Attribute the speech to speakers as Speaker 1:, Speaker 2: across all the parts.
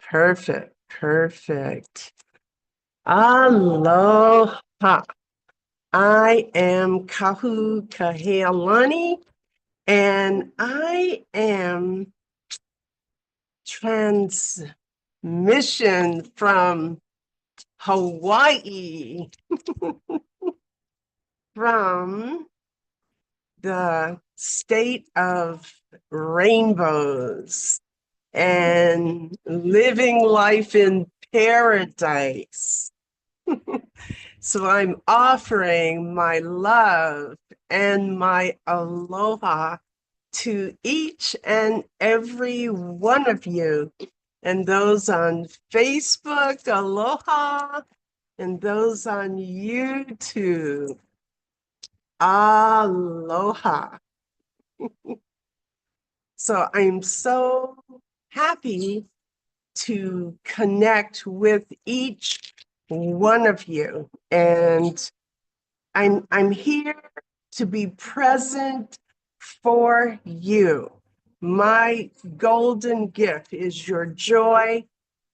Speaker 1: Perfect, perfect. Aloha. I am Kahu Kahealani, and I am transmission from Hawaii, from the state of rainbows and living life in paradise. So I'm offering my love and my aloha to each and every one of you, and those on Facebook, aloha, and those on YouTube, aloha. So I'm so happy to connect with each one of you. And I'm here to be present for you. My golden gift is your joy,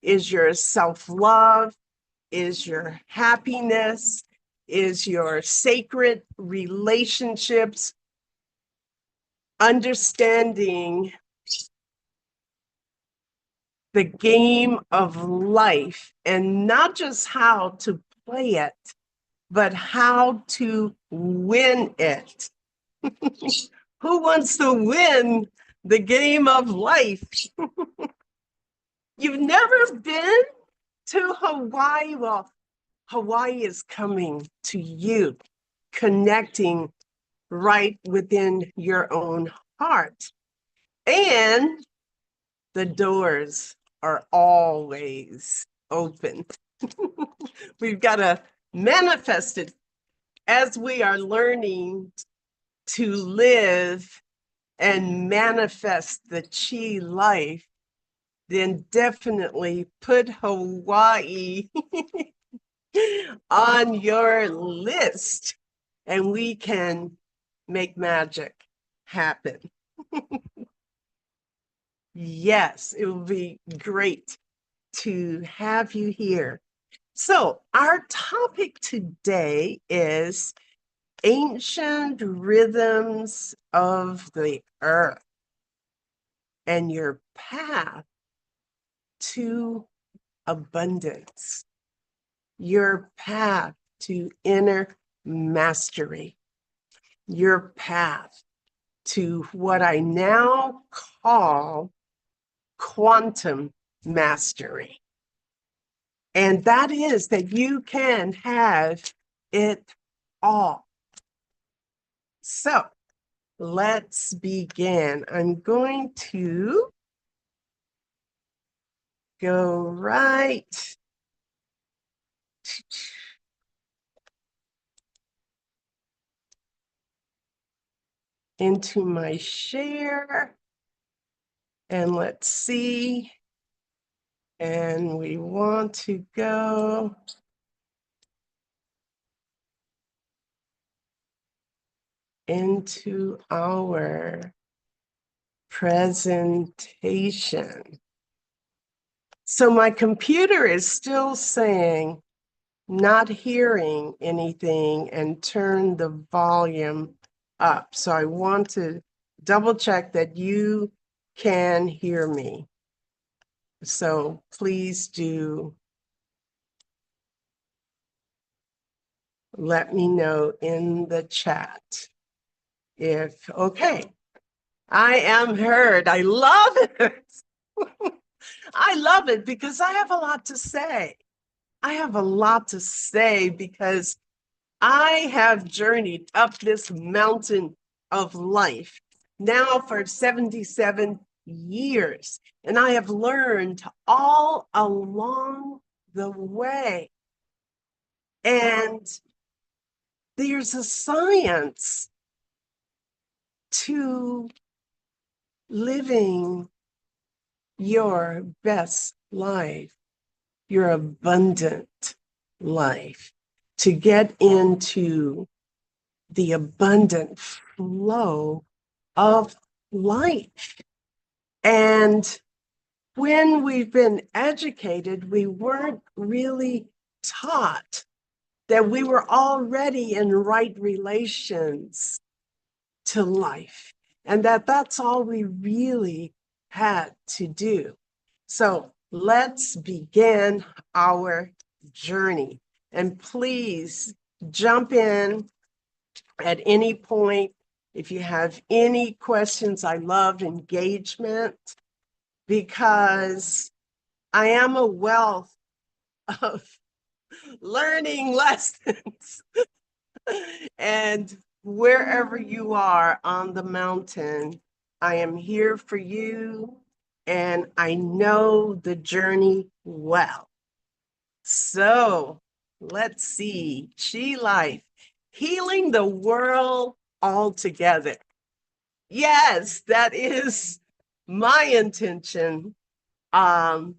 Speaker 1: is your self-love, is your happiness, is your sacred relationships, understanding the game of life, and not just how to play it, but how to win it. Who wants to win the game of life? You've never been to Hawaii? Well, Hawaii is coming to you, connecting right within your own heart. And the doors are always open. We've got to manifest it as we are learning to live and manifest the chi life. Then definitely put Hawaii on your list, and we can make magic happen. Yes, it will be great to have you here. So our topic today is ancient rhythms of the earth and your path to abundance, your path to inner mastery, your path to what I now call quantum mastery. And that is that you can have it all. So let's begin. I'm going to go right into my share, and let's see. And we want to go into our presentation. So my computer is still saying not hearing anything and turn the volume up. So I want to double check that you can hear me. So please do let me know in the chat if, okay, I am heard. I love it. I love it because I have a lot to say. I have a lot to say because I have journeyed up this mountain of life now for 77 years, and I have learned all along the way. And there's a science to living your best life, your abundant life, to get into the abundant flow of life. And when we've been educated, we weren't really taught that we were already in right relations to life, and that that's all we really had to do. So let's begin our journey. And please jump in at any point if you have any questions. I love engagement because I am a wealth of learning lessons. And wherever you are on the mountain, I am here for you, and I know the journey well. So let's see, Chi Life, healing the world altogether. Yes, that is my intention of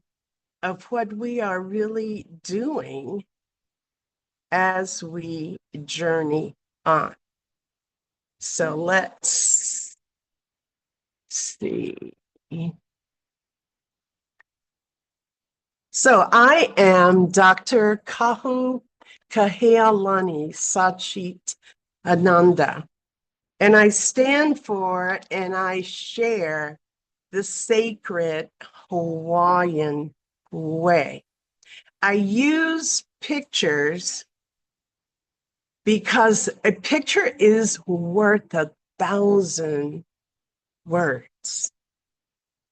Speaker 1: what we are really doing as we journey on. So let's see. So I am Dr. Kahealani Sachit Ananda, and I stand for and I share the sacred Hawaiian way. I use pictures because a picture is worth 1,000 words.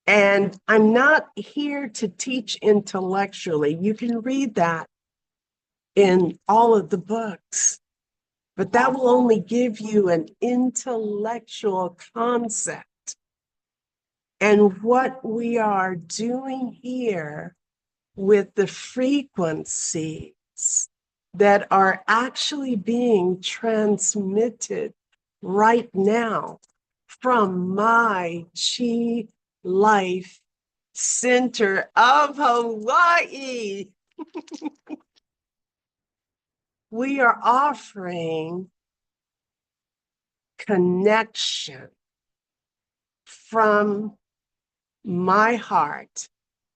Speaker 1: And I'm not here to teach intellectually. You can read that in all of the books, but that will only give you an intellectual concept. And what we are doing here with the frequencies that are actually being transmitted right now from my Chi Life Center of Hawaii. We are offering connection from my heart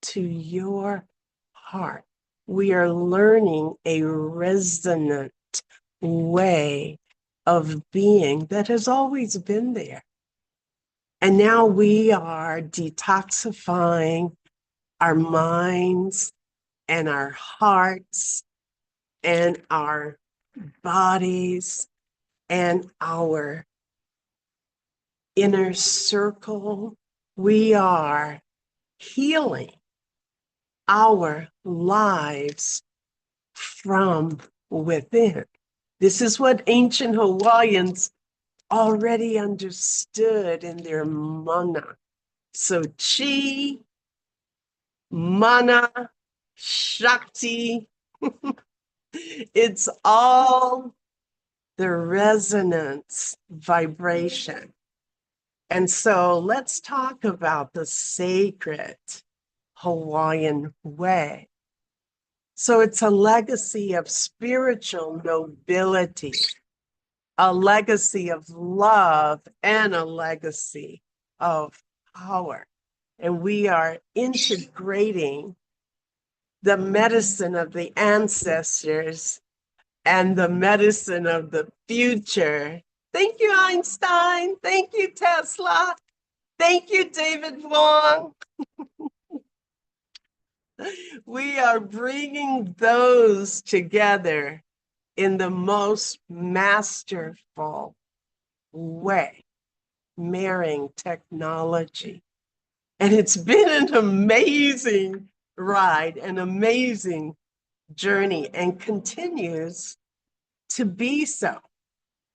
Speaker 1: to your heart. We are learning a resonant way of being that has always been there. And now we are detoxifying our minds and our hearts and our bodies and our inner circle. We are healing our lives from within. This is what ancient Hawaiians already understood in their mana. So chi, mana, shakti, it's all the resonance vibration. And so let's talk about the sacred Hawaiian way. So it's a legacy of spiritual nobility, a legacy of love, and a legacy of power. And we are integrating the medicine of the ancestors and the medicine of the future. Thank you, Einstein. Thank you, Tesla. Thank you, David Wong. We are bringing those together in the most masterful way, marrying technology. And it's been an amazing ride, an amazing journey, and continues to be so.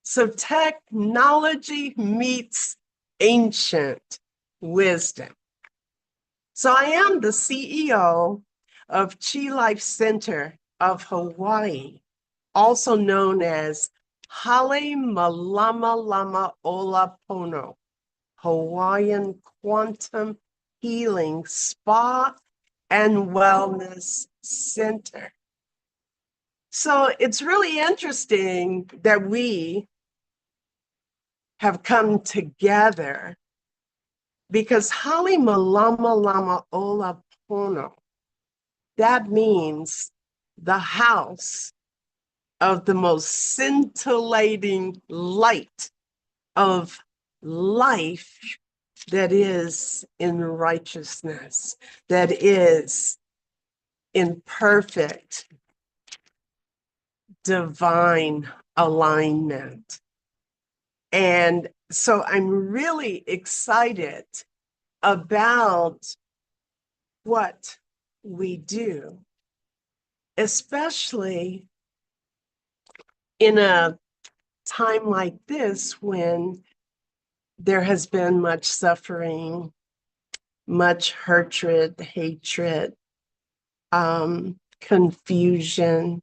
Speaker 1: So technology meets ancient wisdom. So I am the CEO of Chi Life Center of Hawaii, also known as Hale Malama Lama Ola Pono, Hawaiian Quantum Healing Spa and Wellness Center. So it's really interesting that we have come together because Hali Malama Lama Ola Pono, that means the house of the most scintillating light of life that is in righteousness, that is in perfect divine alignment. And so I'm really excited about what we do, especially in a time like this when there has been much suffering, much hatred, confusion.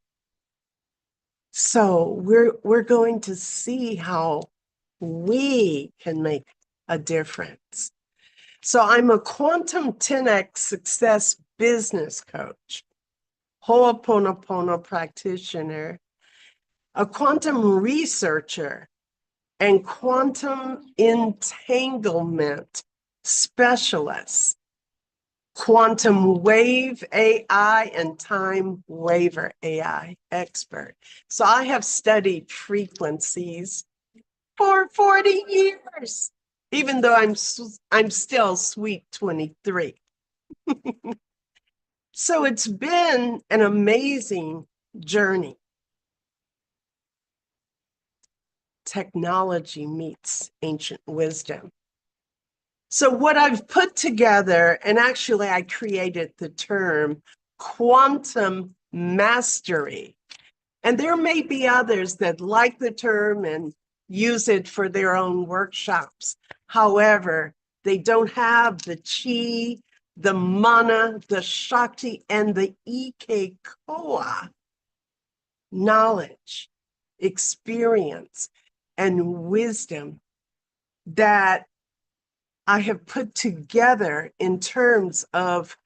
Speaker 1: So we're going to see how we can make a difference. So I'm a quantum 10x success business coach, Ho'oponopono practitioner, a quantum researcher, and quantum entanglement specialist, quantum wave AI and time waver AI expert. So I have studied frequencies for 40 years, even though I'm still sweet 23. So it's been an amazing journey. Technology meets ancient wisdom. So what I've put together, and actually I created the term quantum mastery. And there may be others that like the term and use it for their own workshops. However, they don't have the chi, the mana, the shakti, and the ike-koa knowledge, experience, and wisdom that I have put together in terms of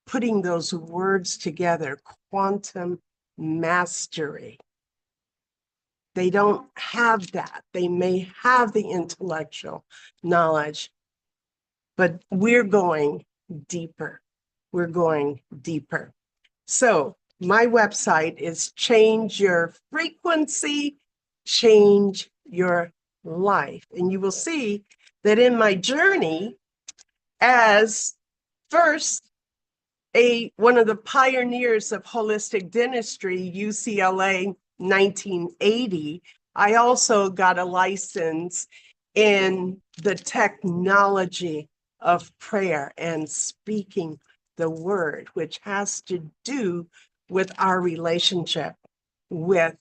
Speaker 1: putting those words together, quantum mastery. They don't have that. They may have the intellectual knowledge, but we're going deeper. We're going deeper. So my website is Change Your Frequency, Change Your Life. And you will see that in my journey as first one of the pioneers of holistic dentistry, UCLA 1980, I also got a license in the technology of prayer and speaking the word, which has to do with our relationship with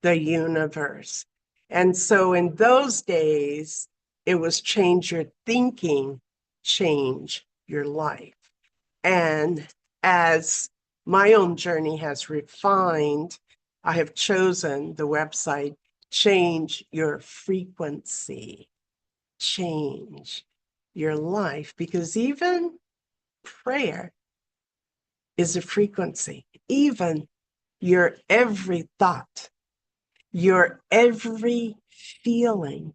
Speaker 1: the universe. And so in those days, it was change your thinking, change your life. And as my own journey has refined, I have chosen the website, Change Your Frequency, Change Your Life, because even prayer is a frequency. Even your every thought, your every feeling,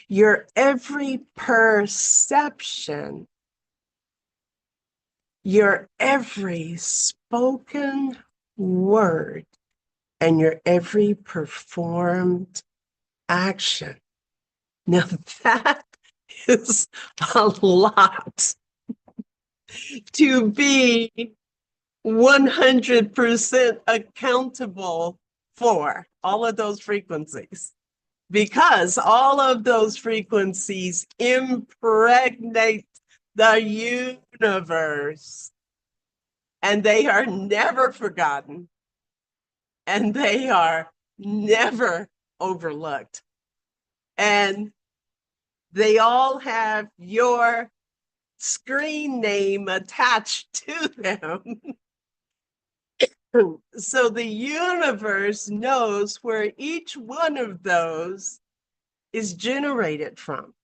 Speaker 1: your every perception, your every spoken word, and your every performed action. Now that is a lot to be 100% accountable for all of those frequencies, because all of those frequencies impregnate the universe, and they are never forgotten, and they are never overlooked. And they all have your screen name attached to them. So the universe knows where each one of those is generated from.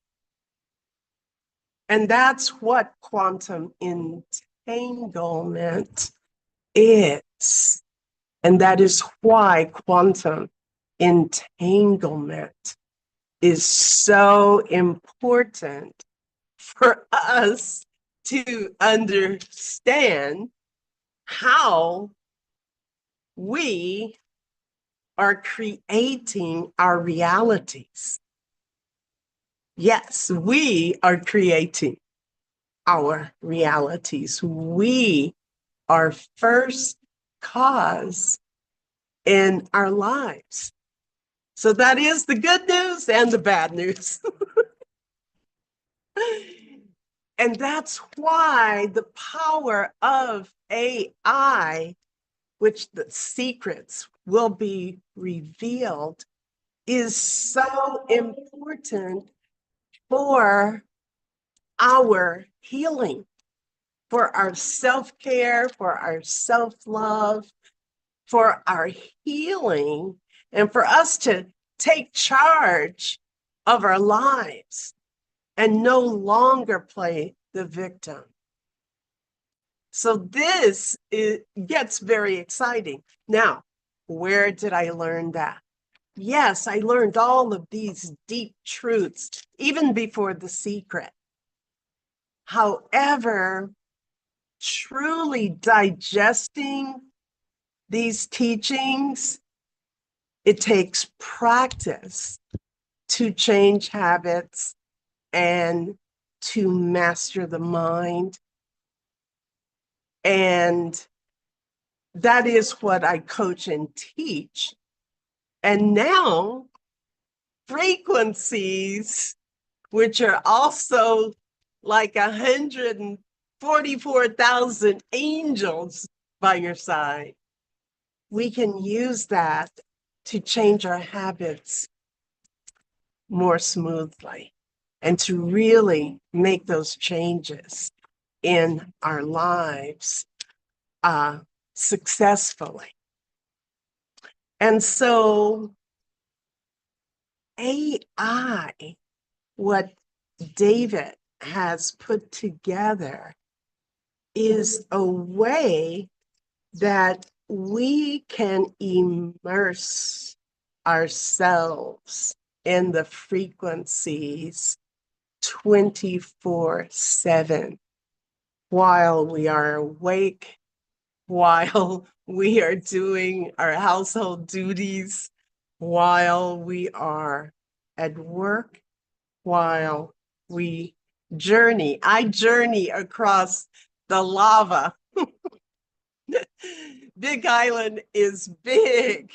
Speaker 1: And that's what quantum entanglement is. And that is why quantum entanglement is so important for us to understand how we are creating our realities. Yes, we are creating our realities. We are first cause in our lives. So that is the good news and the bad news. And that's why the power of AI, which the secrets will be revealed, is so important for our healing, for our self-care, for our self-love, for our healing, and for us to take charge of our lives and no longer play the victim. So this gets very exciting. Now, where did I learn that? Yes, I learned all of these deep truths even before The Secret. However, truly digesting these teachings, it takes practice to change habits and to master the mind. And that is what I coach and teach. And now frequencies, which are also like 144,000 angels by your side, we can use that to change our habits more smoothly and to really make those changes in our lives successfully. And so AI, what David has put together, is a way that we can immerse ourselves in the frequencies 24/7 while we are awake, while we are doing our household duties, while we are at work, while we journey. I journey across the lava. Big Island is big.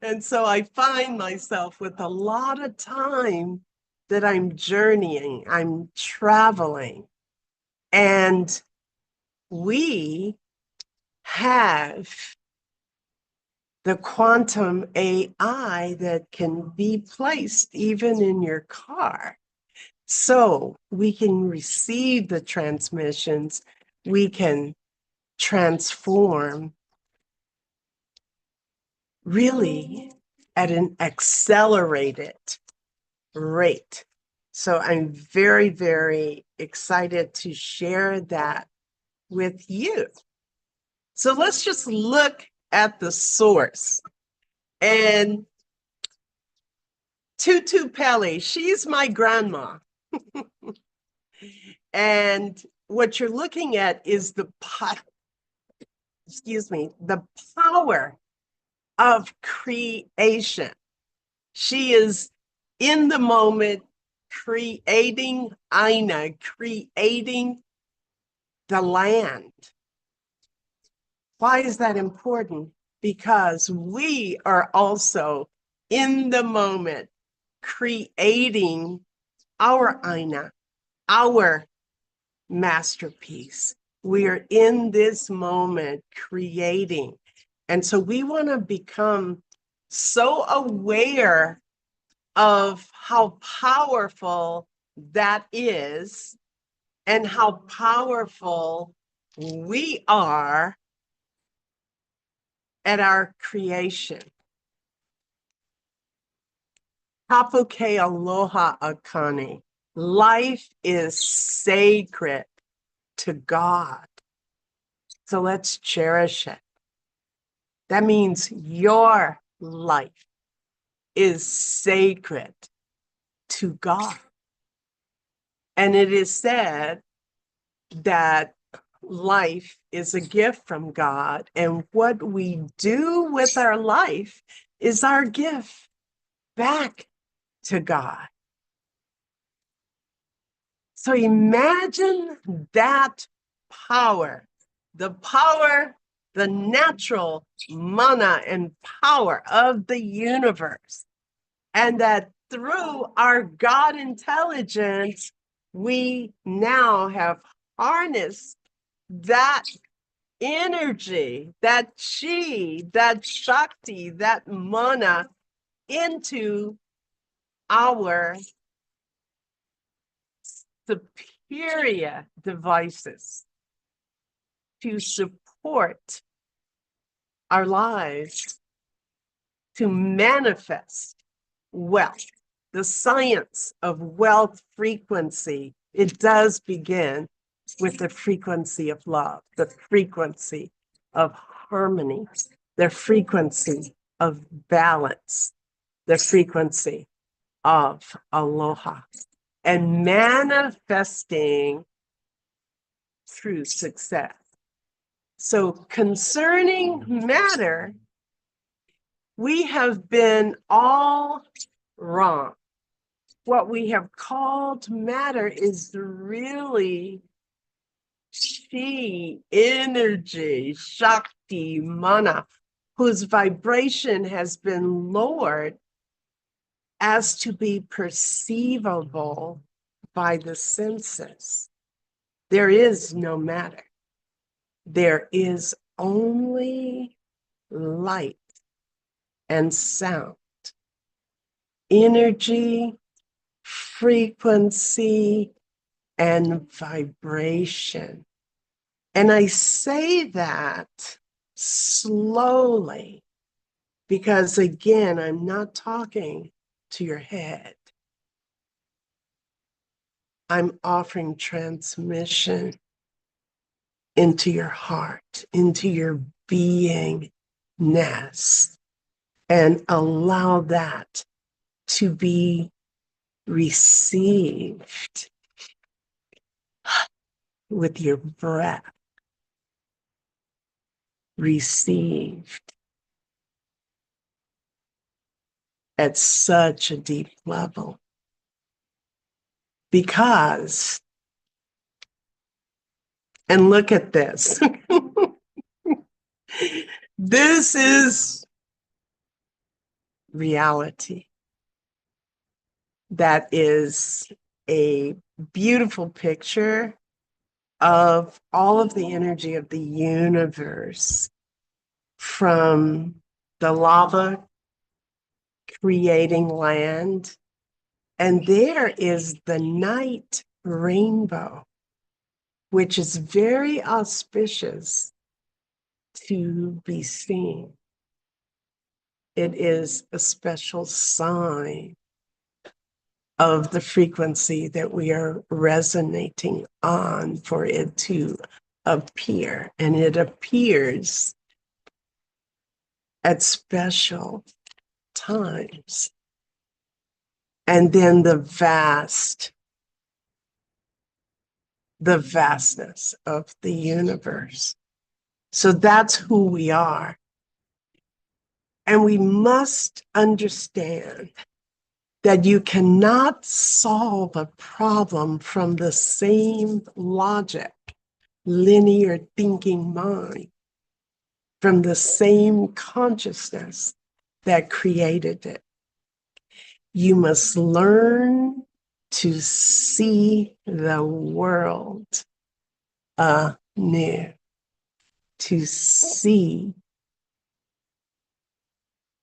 Speaker 1: And so I find myself with a lot of time that I'm journeying, I'm traveling. And we have the quantum AI that can be placed even in your car. So we can receive the transmissions, we can transform really at an accelerated rate. So I'm very, very excited to share that with you. So let's just look at the source. And Tutu Pele, she's my grandma. And what you're looking at is the power of creation. She is in the moment creating Aina, creating the land. Why is that important? Because we are also in the moment creating our Aina, our masterpiece. We are in this moment creating. And so we want to become so aware of how powerful that is and how powerful we are at our creation. Hapuke aloha akane. Life is sacred to God. So let's cherish it. That means your life is sacred to God. And it is said that life is a gift from God, and what we do with our life is our gift back to God. So imagine that power, the natural mana and power of the universe, and that through our God intelligence, we now have harnessed that energy, that chi, that shakti, that mana into our superior devices to support our lives, to manifest wealth. The science of wealth frequency, it does begin with the frequency of love, the frequency of harmony, the frequency of balance, the frequency of aloha, and manifesting through success. So concerning matter, we have been all wrong. What we have called matter is really chi, energy, shakti, mana, whose vibration has been lowered as to be perceivable by the senses. There is no matter. There is only light and sound, energy, frequency, and vibration. And I say that slowly because, again, I'm not talking to your head. I'm offering transmission into your heart, into your beingness, and allow that to be received with your breath, received at such a deep level. Because, and look at this, this is reality. That is a beautiful picture of all of the energy of the universe, from the lava creating land. And there is the night rainbow, which is very auspicious to be seen. It is a special sign of the frequency that we are resonating on for it to appear. And it appears at special times. And then the vastness of the universe. So that's who we are. And we must understand that you cannot solve a problem from the same logic, linear thinking mind, from the same consciousness that created it. You must learn to see the world anew, to see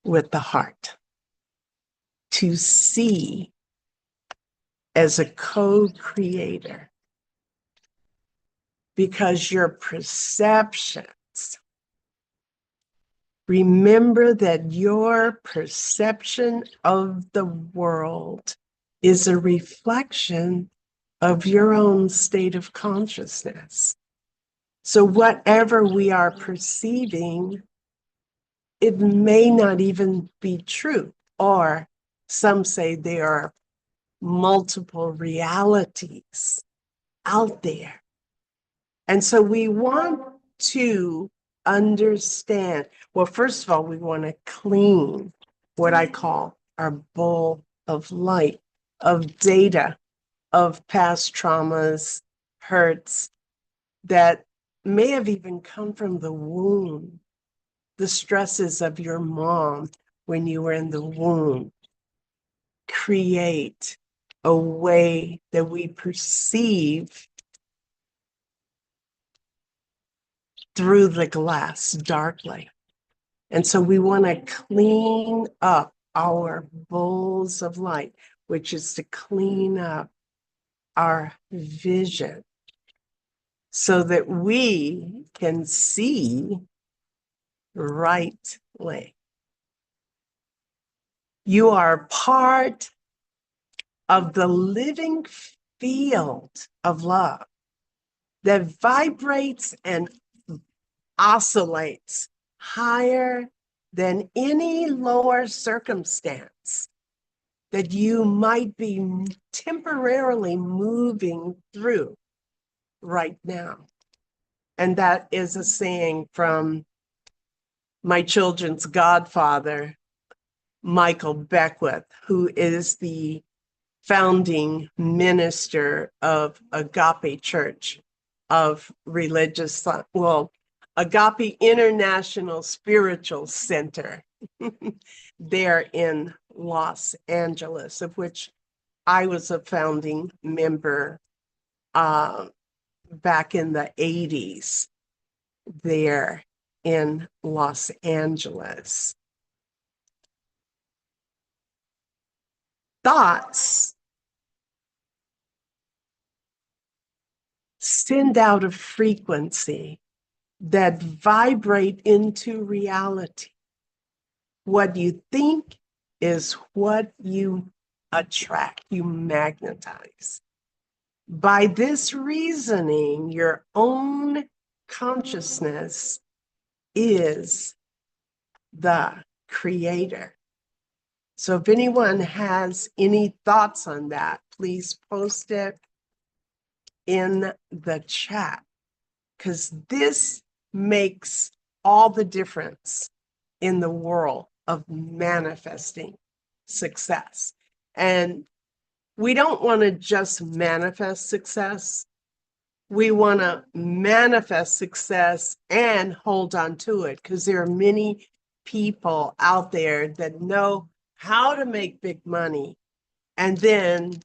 Speaker 1: with the heart, to see as a co-creator, because your perceptions, remember that your perception of the world is a reflection of your own state of consciousness. So whatever we are perceiving, it may not even be true, or some say they are multiple realities out there. And so we want to understand, well, first of all, we want to clean what I call our bowl of light, of data, of past traumas, hurts that may have even come from the womb, the stresses of your mom when you were in the womb. Create a way that we perceive through the glass darkly. And so we want to clean up our bowls of light, which is to clean up our vision so that we can see rightly. You are part of the living field of love that vibrates and oscillates higher than any lower circumstance that you might be temporarily moving through right now. And that is a saying from my children's godfather, Michael Beckwith, who is the founding minister of Agape Church of Religious, well, Agape International Spiritual Center there in Los Angeles, of which I was a founding member back in the 80s there in Los Angeles. Thoughts send out a frequency that vibrate into reality. What you think is what you attract, you magnetize. By this reasoning, your own consciousness is the creator. So if anyone has any thoughts on that, please post it in the chat, because this makes all the difference in the world of manifesting success. And we don't want to just manifest success. We want to manifest success and hold on to it, because there are many people out there that know how to make big money, and then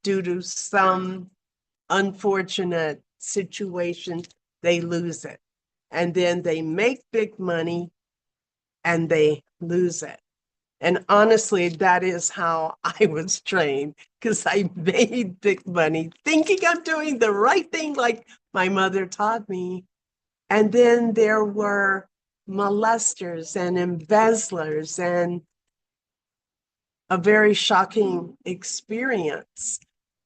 Speaker 1: due to some unfortunate situation, they lose it. And then they make big money and they lose it. And honestly, that is how I was trained, because I made big money thinking I'm doing the right thing, like my mother taught me. And then there were molesters and embezzlers, and a very shocking experience.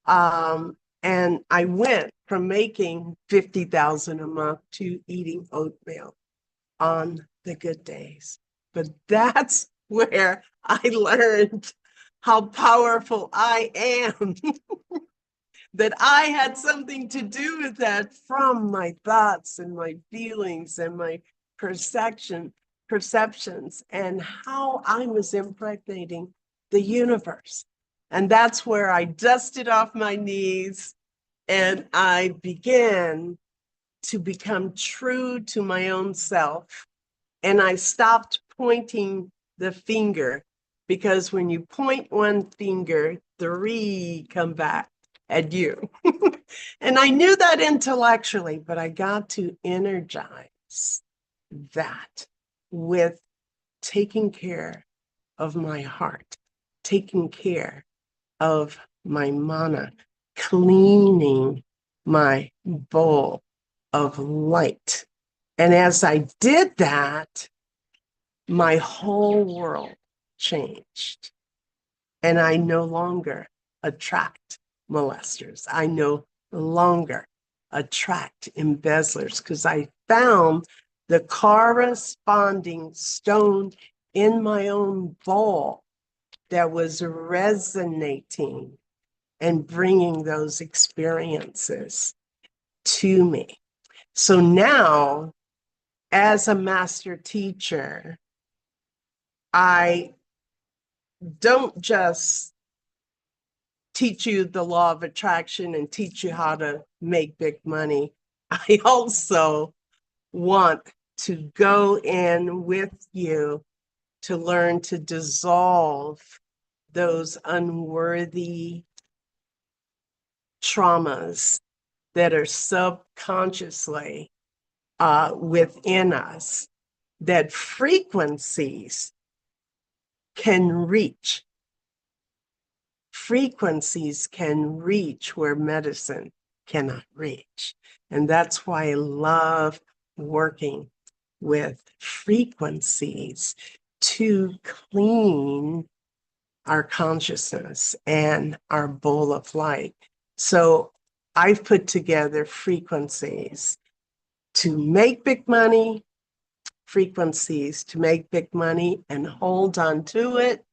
Speaker 1: And I went from making $50,000 a month to eating oatmeal on the good days. But that's where I learned how powerful I am, that I had something to do with that from my thoughts and my feelings and my perceptions, and how I was impregnating the universe. And that's where I dusted off my knees and I began to become true to my own self. And I stopped pointing the finger, because when you point one finger, 3 come back at you. And I knew that intellectually, but I got to energize that with taking care of my heart, taking care of my mana, cleaning my bowl of light. And as I did that, my whole world changed. And I no longer attract molesters. I no longer attract embezzlers, because I found the corresponding stone in my own bowl that was resonating and bringing those experiences to me. So now, as a master teacher, I don't just teach you the law of attraction and teach you how to make big money. I also want to go in with you to learn to dissolve those unworthy traumas that are subconsciously within us, that frequencies can reach. Frequencies can reach where medicine cannot reach. And that's why I love working with frequencies to clean our consciousness and our bowl of light. So I've put together frequencies to make big money, frequencies to make big money and hold on to it.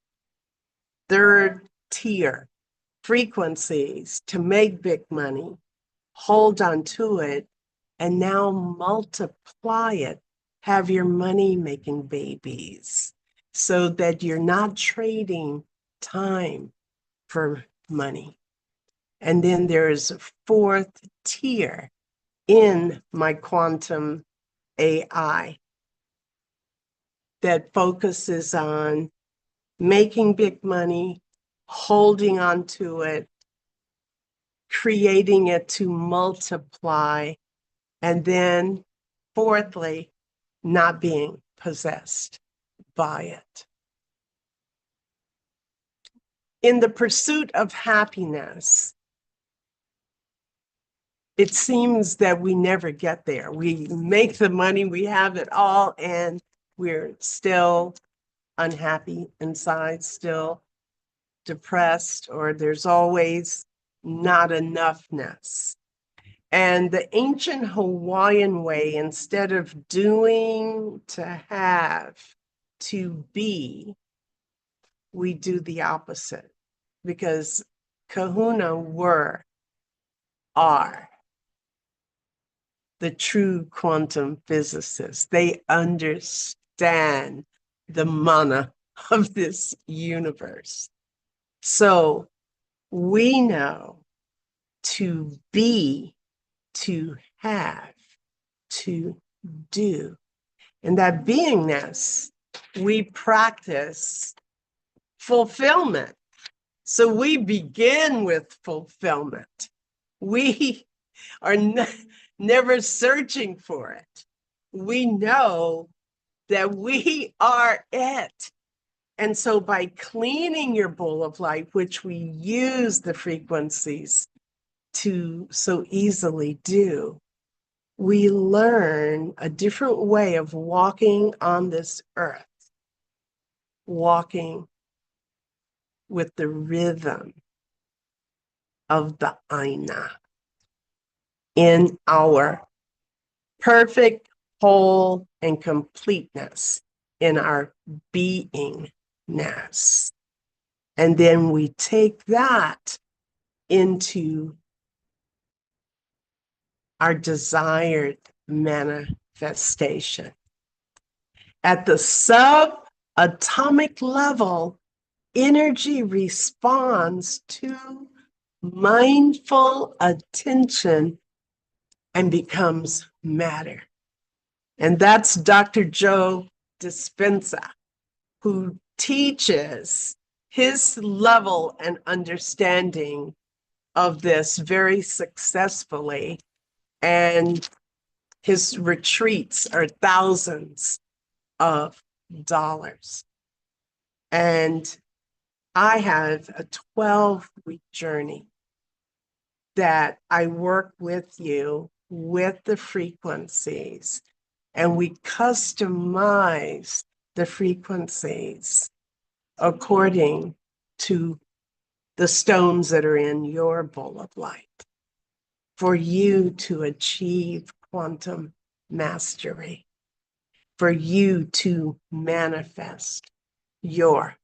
Speaker 1: Third tier, frequencies to make big money, hold on to it, and now multiply it. Have your money making babies so that you're not trading time for money. And then there's a fourth tier in my quantum AI that focuses on making big money, holding on to it, creating it to multiply, and then fourthly, not being possessed by it. In the pursuit of happiness, it seems that we never get there. We make the money, we have it all, and we're still unhappy inside, still depressed, or there's always not enoughness. And the ancient Hawaiian way, instead of doing to have, to be, we do the opposite, because kahuna are the true quantum physicists. They understand the mana of this universe. So we know to be, to have, to do. And that beingness, we practice fulfillment. So we begin with fulfillment. We are never searching for it. We know that we are it. And so by cleaning your bowl of light, which we use the frequencies to so easily do, we learn a different way of walking on this earth, walking with the rhythm of the Aina in our perfect whole and completeness in our beingness. And then we take that into our desired manifestation. At the subatomic level, energy responds to mindful attention and becomes matter. And that's Dr. Joe Dispenza, who teaches his level and understanding of this very successfully. And his retreats are thousands of dollars. And I have a 12-week journey that I work with you with the frequencies, and we customize the frequencies according to the stones that are in your bowl of light for you to achieve quantum mastery, for you to manifest your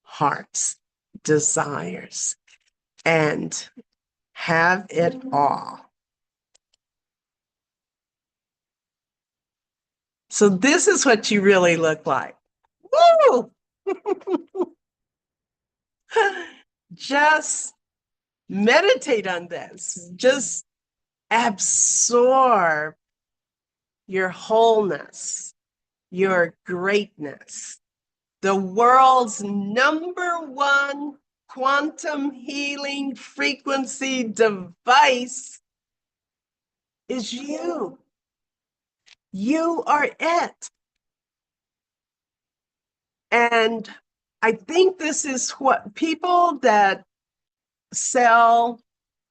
Speaker 1: heart's desires. and have it all. So this is what you really look like. Woo! Just meditate on this. Just absorb your wholeness, your greatness. The world's #1 quantum healing frequency device is you. You are it. And I think this is what people that sell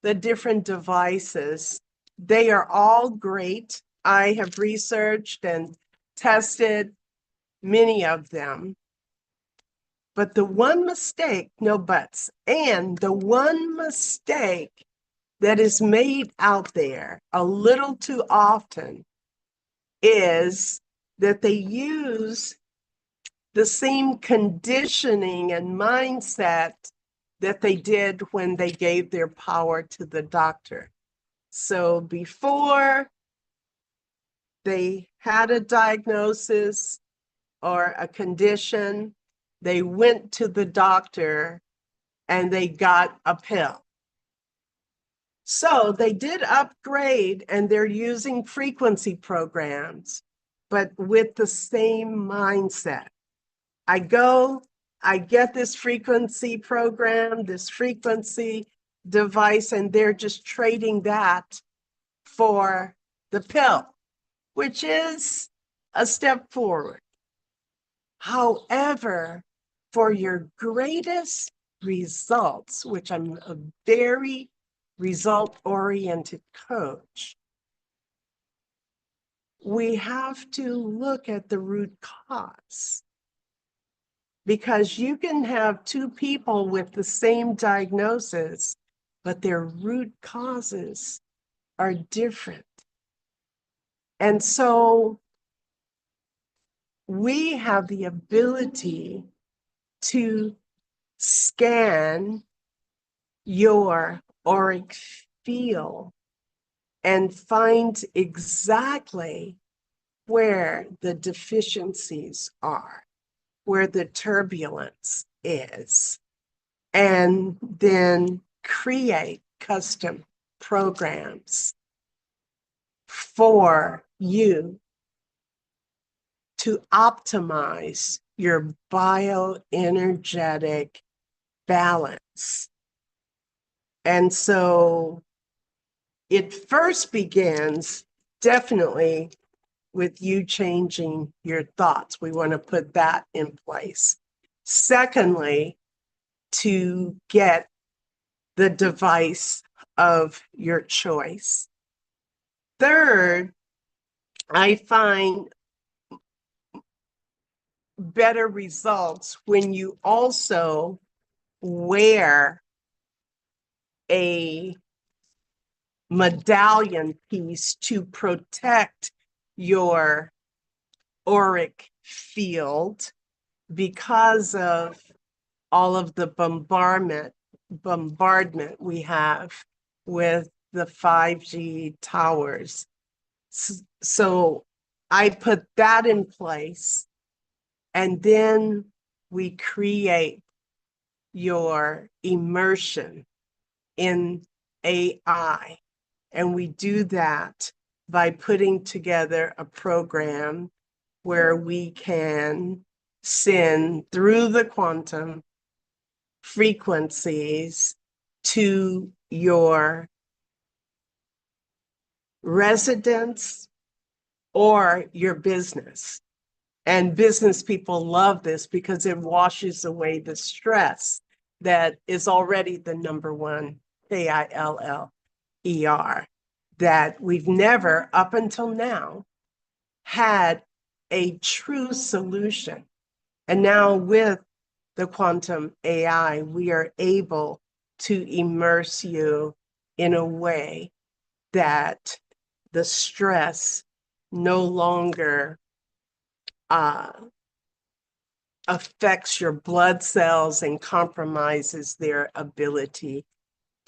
Speaker 1: the different devices, they are all great. I have researched and tested many of them. But the one mistake, no buts, and the one mistake that is made out there a little too often is that they use the same conditioning and mindset that they did when they gave their power to the doctor. So before they had a diagnosis or a condition, they went to the doctor and they got a pill. So they did upgrade and they're using frequency programs, but with the same mindset. I go, I get this frequency program, this frequency device, and they're just trading that for the pill, which is a step forward. However, for your greatest results, which I'm a very result-oriented coach, we have to look at the root cause. Because you can have two people with the same diagnosis, but their root causes are different. And so we have the ability to scan your auric field and find exactly where the deficiencies are, where the turbulence is, and then create custom programs for you to optimize your bioenergetic balance. And so it first begins definitely with you changing your thoughts. We want to put that in place. Secondly, to get the device of your choice. Third, I find better results when you also wear a medallion piece to protect your auric field because of all of the bombardment we have with the 5G towers. So I put that in place, and then we create your immersion in AI. And we do that by putting together a program where we can send through the quantum frequencies to your residence or your business. And business people love this because it washes away the stress that is already the #1 KILLER, that we've never, up until now, had a true solution. And now with the quantum AI, we are able to immerse you in a way that the stress no longer affects your blood cells and compromises their ability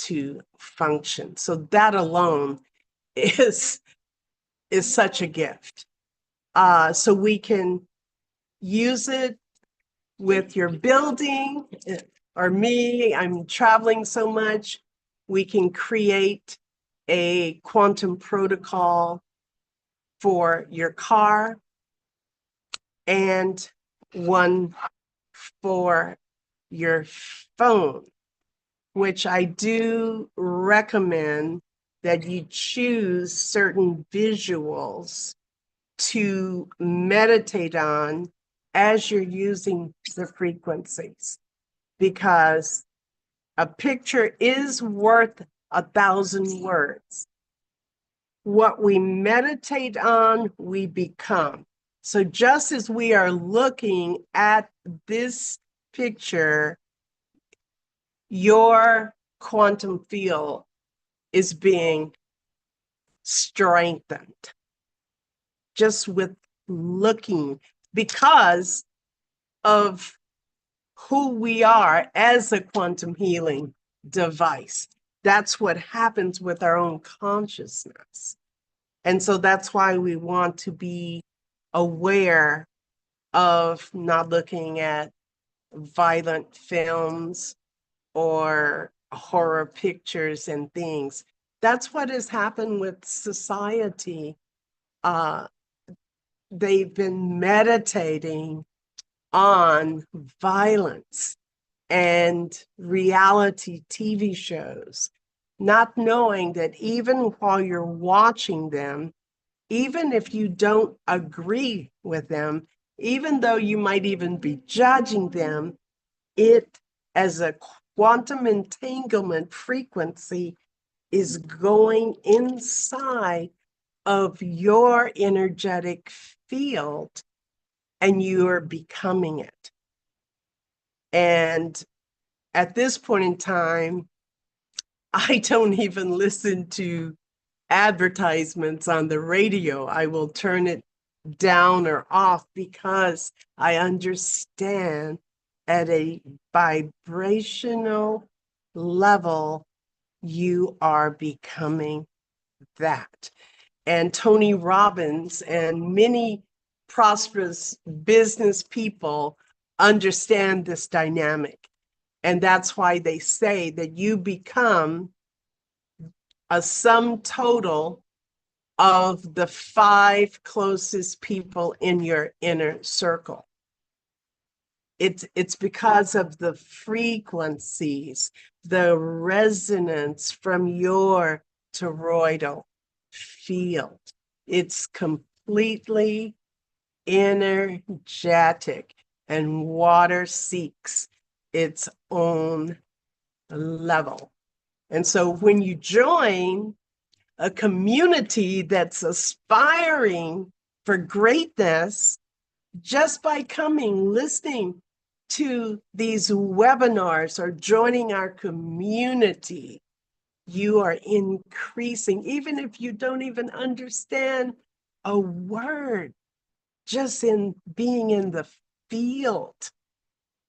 Speaker 1: to function. So that alone is such a gift. So we can use it with your building, or me, I'm traveling so much. We can create a quantum protocol for your car and one for your phone, which I do recommend that you choose certain visuals to meditate on as you're using the frequencies, because a picture is worth 1,000 words. What we meditate on, we become. So just as we are looking at this picture, your quantum field is being strengthened just with looking, because of who we are as a quantum healing device. That's what happens with our own consciousness. And so that's why we want to be aware of not looking at violent films or horror pictures and things. That's what has happened with society. They've been meditating on violence and reality TV shows, not knowing that even while you're watching them, even if you don't agree with them, even though you might even be judging them, it, as a quantum entanglement frequency, is going inside of your energetic field and you're becoming it. And at this point in time, I don't even listen to advertisements on the radio. I will turn it down or off because I understand at a vibrational level, you are becoming that. And Tony Robbins and many prosperous business people understand this dynamic. And that's why they say that you become a sum total of the 5 closest people in your inner circle. It's because of the frequencies, the resonance from your toroidal field. It's completely energetic, and water seeks its own level. And so when you join a community that's aspiring for greatness, just by coming, listening to these webinars or joining our community, you are increasing, even if you don't even understand a word, just in being in the field,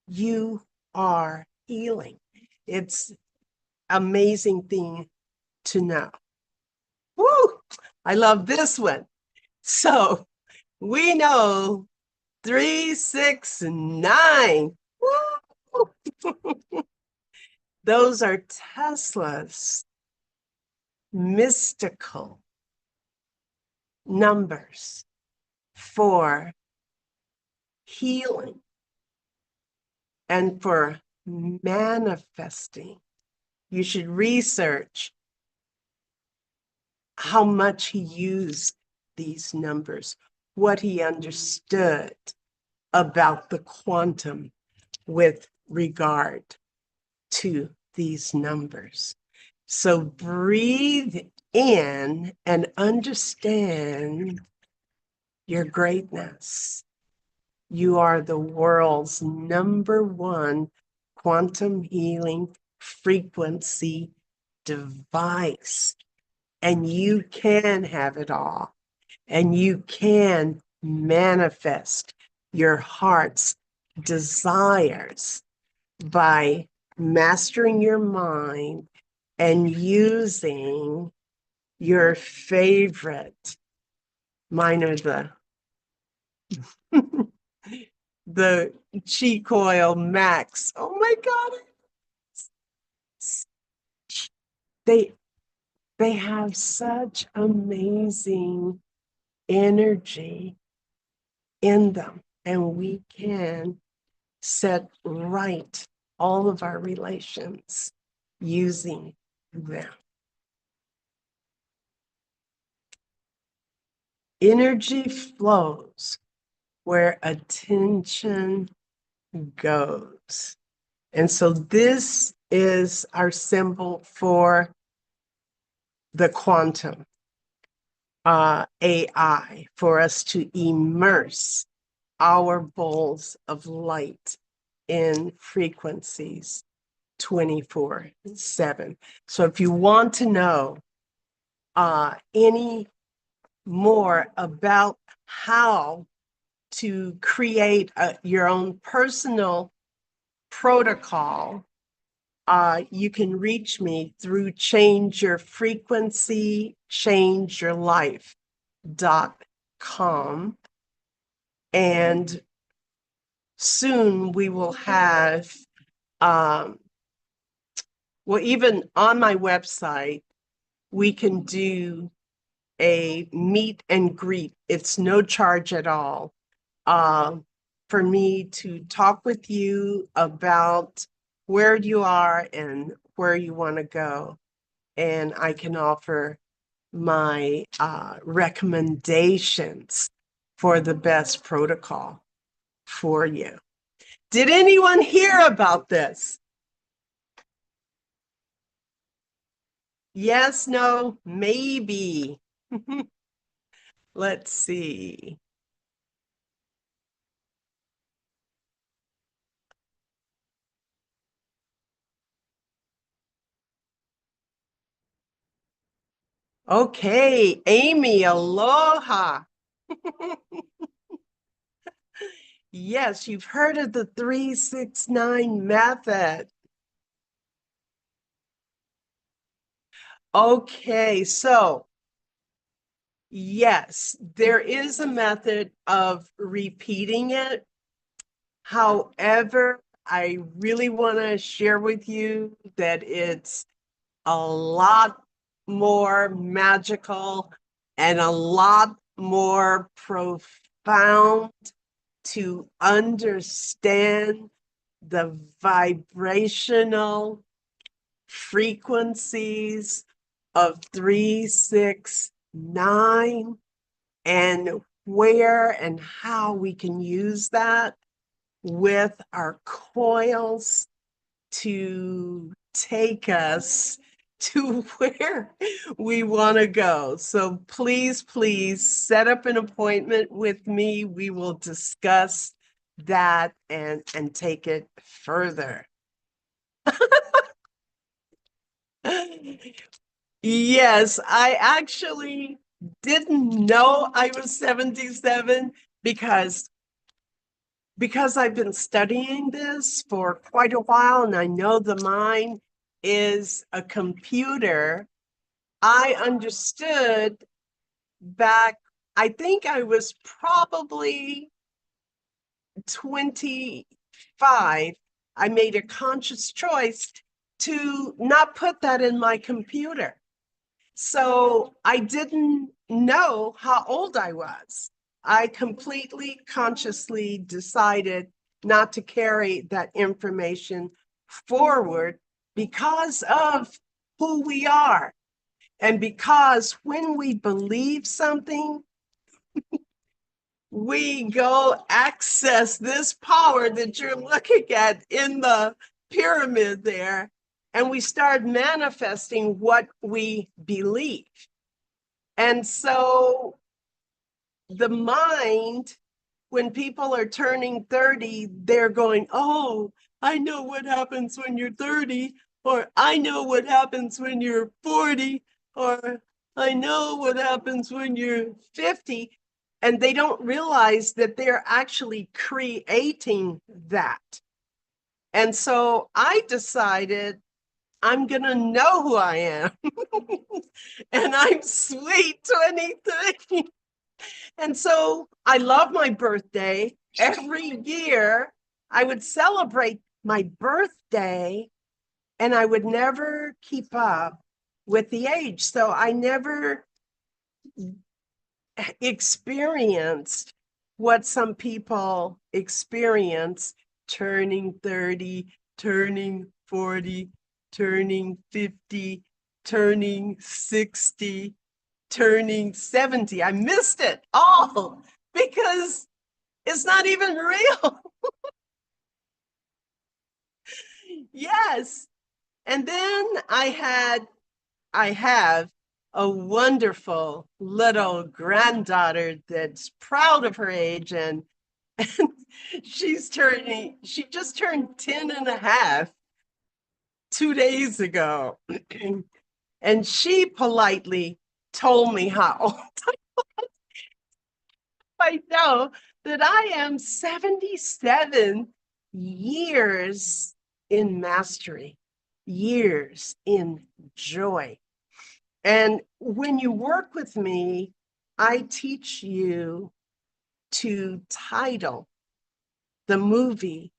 Speaker 1: you are healing. It's amazing thing to know. Woo! I love this one. So we know 3, 6, and 9. Woo! Those are Tesla's mystical numbers for healing and for manifesting. You should research how much he used these numbers, what he understood about the quantum with regard to these numbers. So breathe in and understand your greatness. You are the world's #1 quantum healing frequency device. And you can have it all. And you can manifest your heart's desires by mastering your mind and using your favorite. Mine are the cheek oil max. Oh my God. They they have such amazing energy in them, and we can set right all of our relations using them. Energy flows where attention goes. And so this is our symbol for the quantum AI, for us to immerse our bowls of light in frequencies 24/7. So if you want to know any more about how to create your own personal protocol, you can reach me through changeyourfrequency, changeyourlife.com. And soon we will have, well, even on my website, we can do a meet and greet. It's no charge at all for me to talk with you about where you are and where you want to go. And I can offer my recommendations for the best protocol for you. Did anyone hear about this? Yes, no, maybe. Let's see. Okay, Amy, aloha. Yes, you've heard of the 369 method. Okay, so yes, there is a method of repeating it. However, I really want to share with you that it's a lot more magical and a lot more profound to understand the vibrational frequencies of 369 and where and how we can use that with our coils to take us to where we want to go. So please, please set up an appointment with me. We will discuss that and take it further. Yes, I actually didn't know I was 77 because I've been studying this for quite a while and I know the mind is a computer. I understood back, I think I was probably 25. I made a conscious choice to not put that in my computer. So I didn't know how old I was. I completely consciously decided not to carry that information forward because of who we are. And because when we believe something, we go access this power that you're looking at in the pyramid there, and we start manifesting what we believe. And so the mind, when people are turning 30, they're going, oh, I know what happens when you're 30, or I know what happens when you're 40, or I know what happens when you're 50. And they don't realize that they're actually creating that. And so I decided I'm going to know who I am. And I'm sweet 23. And so I love my birthday. Every year I would celebrate my birthday, and I would never keep up with the age. So I never experienced what some people experience, turning 30, turning 40, turning 50, turning 60, turning 70. I missed it all because it's not even real. Yes. And then I have a wonderful little granddaughter that's proud of her age, and she just turned 10 and a half 2 days ago. And she politely told me how old I know, that I am 77 years in mastery, years in joy. And when you work with me, I teach you to title the movie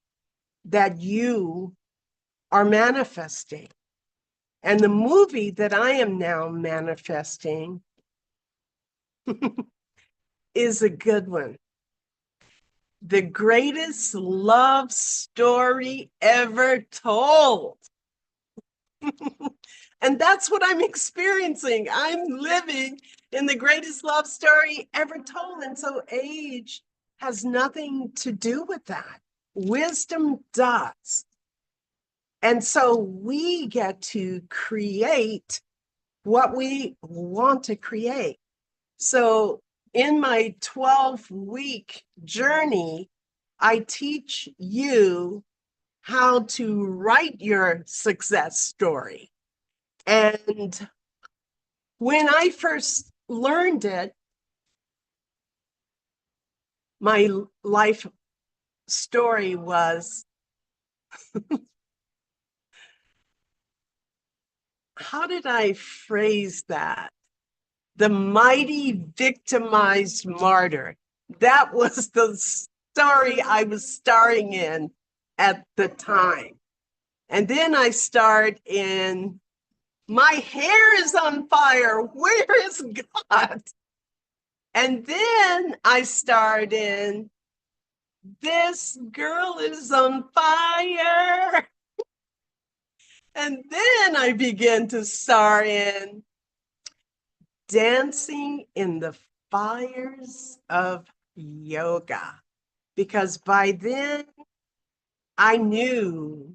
Speaker 1: that you are manifesting. And the movie that I am now manifesting is a good one. The greatest love story ever told. And that's what I'm experiencing. I'm living in the greatest love story ever told. And so age has nothing to do with that. Wisdom does. And so we get to create what we want to create. So in my 12-week journey, I teach you how to write your success story. And when I first learned it, my life story was, how did I phrase that? The mighty victimized martyr. That was the story I was starring in at the time. And then I starred in My Hair is on Fire. Where is God? And then I starred in This Girl is on Fire. And then I began to star in Dancing in the Fires of Yoga. Because by then I knew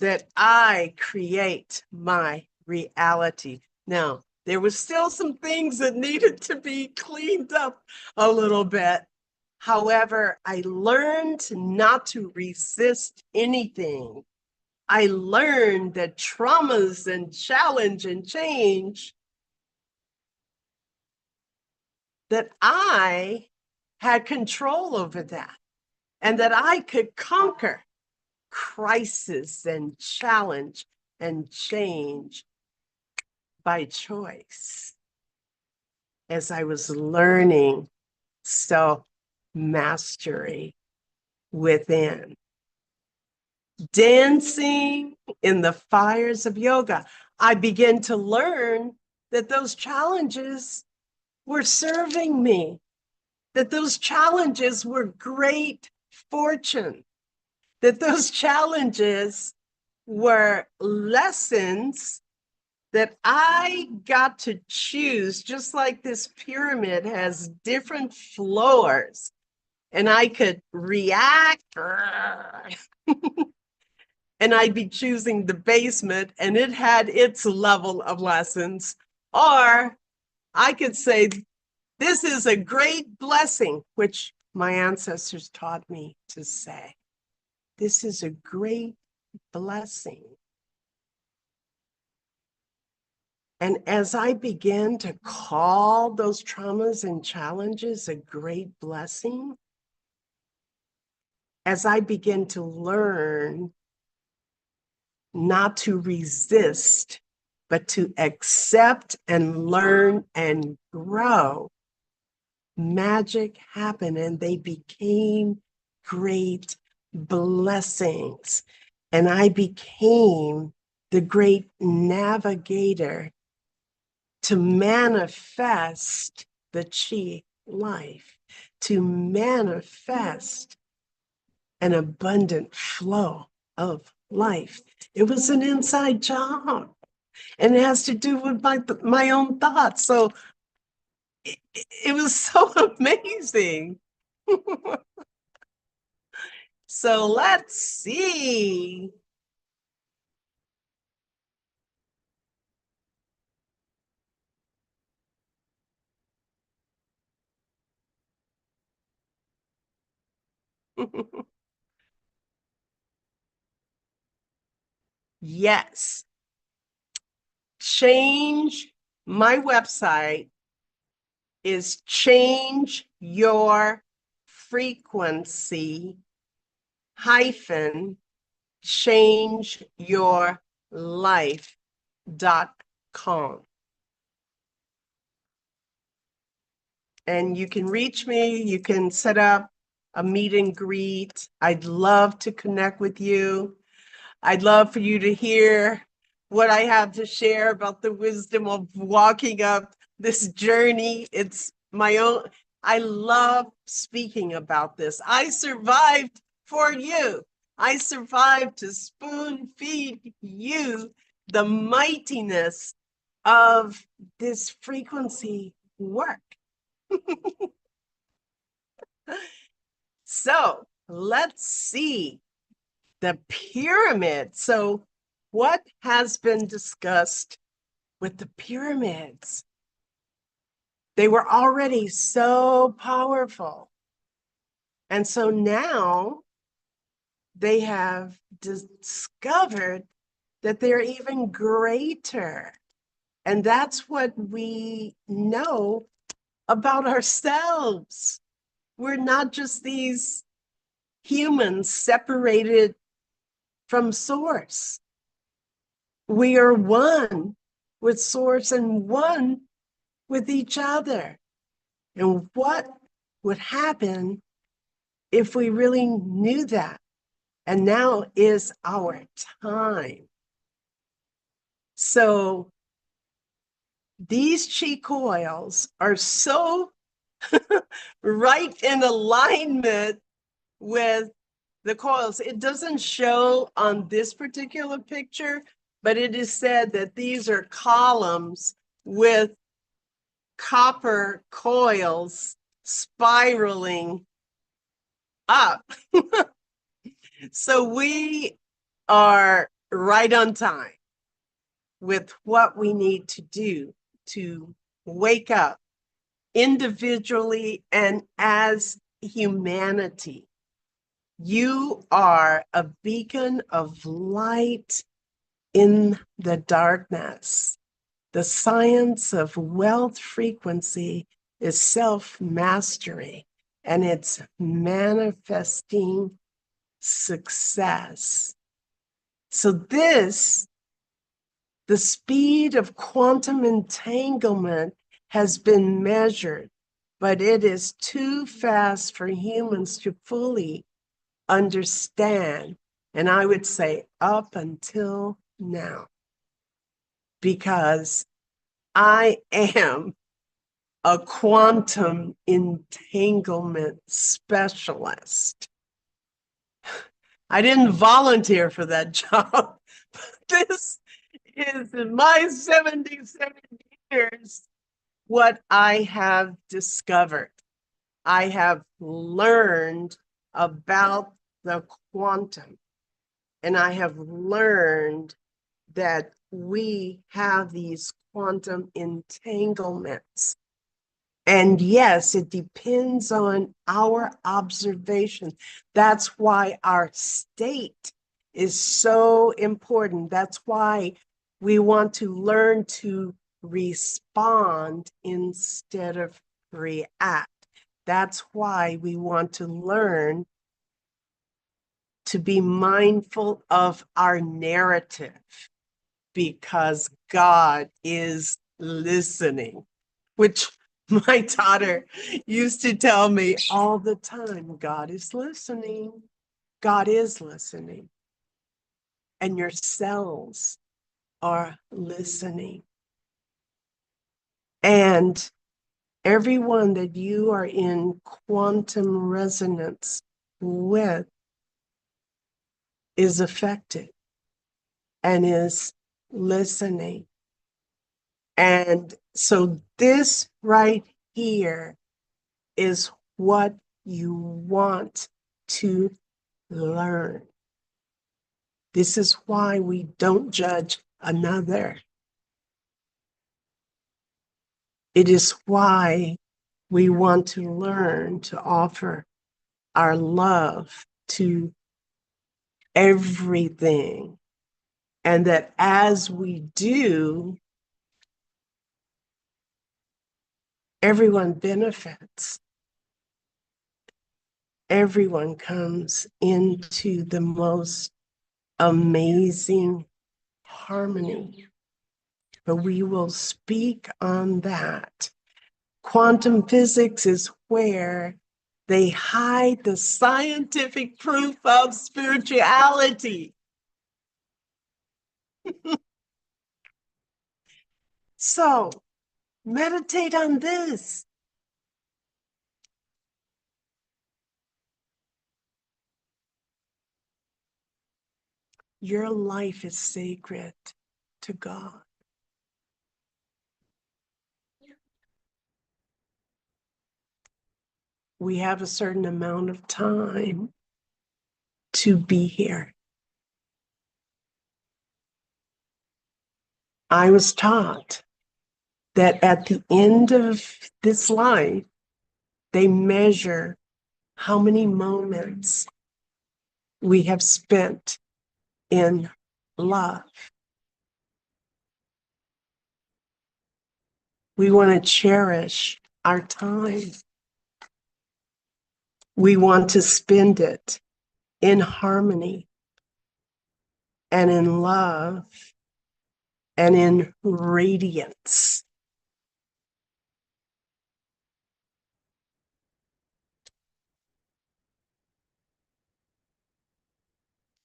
Speaker 1: that I create my reality. Now, there were still some things that needed to be cleaned up a little bit. However, I learned not to resist anything. I learned that traumas and challenge and change, that I had control over that, and that I could conquer crisis and challenge and change by choice as I was learning self-mastery within. Dancing in the fires of yoga, I began to learn that those challenges were serving me, that those challenges were great fortune, that those challenges were lessons that I got to choose, just like this pyramid has different floors, and I could react, and I'd be choosing the basement, and it had its level of lessons. Or I could say, this is a great blessing, which my ancestors taught me to say. This is a great blessing. And as I began to call those traumas and challenges a great blessing, as I began to learn not to resist, but to accept and learn and grow, magic happened and they became great blessings. And I became the great navigator to manifest the chi life, to manifest an abundant flow of life. It was an inside job, and it has to do with my own thoughts. So it was so amazing. So let's see. Yes, change. My website is change your frequency hyphen change your life.com. And you can reach me, you can set up a meet and greet. I'd love to connect with you. I'd love for you to hear what I have to share about the wisdom of walking up this journey. It's my own. I love speaking about this. I survived for you. I survived to spoon feed you the mightiness of this frequency work. So let's see the pyramid. So, what has been discussed with the pyramids? They were already so powerful. And so now they have discovered that they're even greater. And that's what we know about ourselves. We're not just these humans separated from source. We are one with source and one with each other. And what would happen if we really knew that? And now is our time. So these chi coils are so right in alignment with the coils. It doesn't show on this particular picture, but it is said that these are columns with copper coils spiraling up. So we are right on time with what we need to do to wake up individually and as humanity. You are a beacon of light in the darkness. The science of wealth frequency is self-mastery, and it's manifesting success. So the speed of quantum entanglement has been measured, but it is too fast for humans to fully understand. And I would say up until now, because I am a quantum entanglement specialist. I didn't volunteer for that job. This is in my 77 years what I have discovered. I have learned about the quantum, and I have learned that we have these quantum entanglements. And yes, it depends on our observation. That's why our state is so important. That's why we want to learn to respond instead of react. That's why we want to learn to be mindful of our narrative because God is listening, which my daughter used to tell me all the time. God is listening. God is listening. And your cells are listening. And everyone that you are in quantum resonance with is affected and is listening. And so this right here is what you want to learn. This is why we don't judge another. It is why we want to learn to offer our love to everything. And that as we do, everyone benefits. Everyone comes into the most amazing harmony. But we will speak on that. Quantum physics is where they hide the scientific proof of spirituality. So meditate on this. Your life is sacred to God. We have a certain amount of time to be here. I was taught that at the end of this life, they measure how many moments we have spent in love. We want to cherish our time. We want to spend it in harmony and in love and in radiance.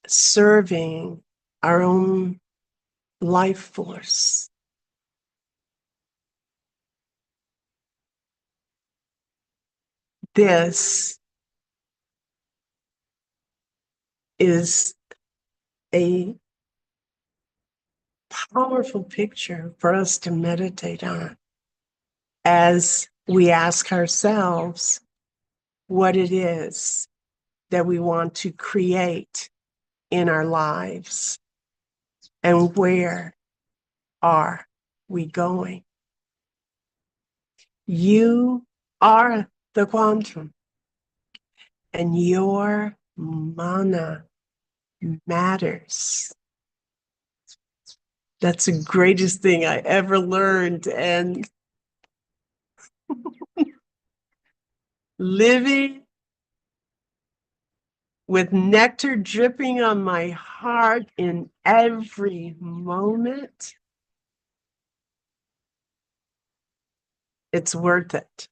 Speaker 1: Serving our own life force. This is a powerful picture for us to meditate on as we ask ourselves what it is that we want to create in our lives and where are we going. You are the quantum, and your mana matters. That's the greatest thing I ever learned. And living with nectar dripping on my heart in every moment, it's worth it.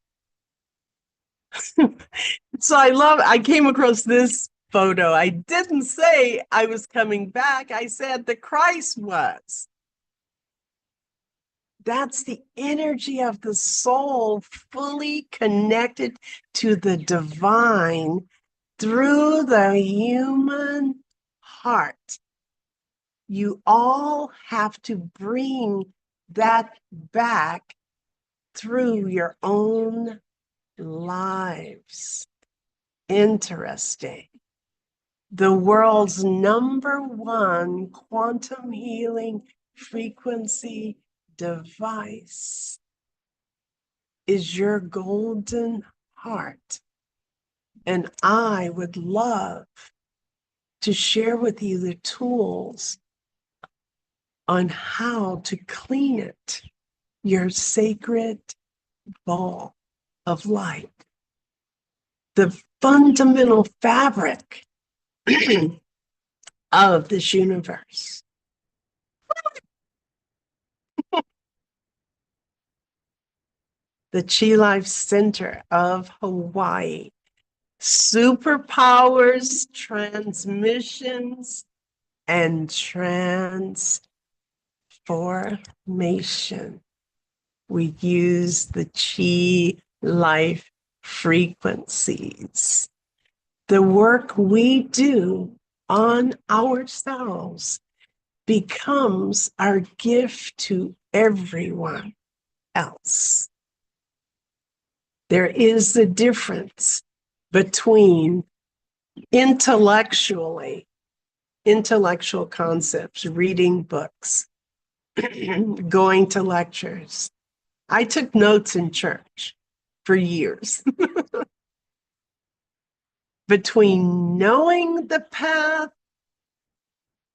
Speaker 1: So I came across this photo. I didn't say I was coming back. I said the Christ was. That's the energy of the soul fully connected to the divine through the human heart. You all have to bring that back through your own lives. Interesting. The world's #1 quantum healing frequency device is your golden heart. And I would love to share with you the tools on how to clean it, your sacred ball of light. The fundamental fabric of this universe. The Chi Life Center of Hawaii. Superpowers, transmissions, and transformation. We use the Chi Life frequencies. The work we do on ourselves becomes our gift to everyone else. There is a difference between intellectual concepts, reading books, going to lectures. I took notes in church for years. Between knowing the path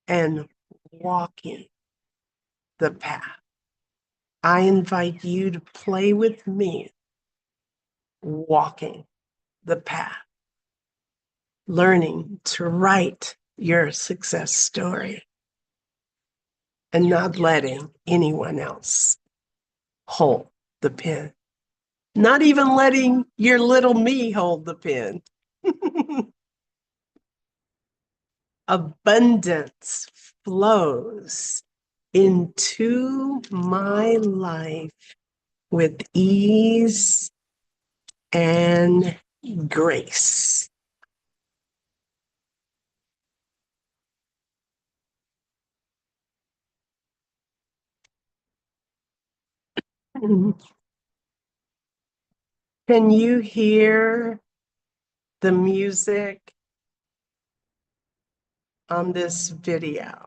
Speaker 1: and walking the path. I invite you to play with me, walking the path, learning to write your success story and not letting anyone else hold the pen. Not even letting your little me hold the pen. Abundance flows into my life with ease and grace. Can you hear the music on this video?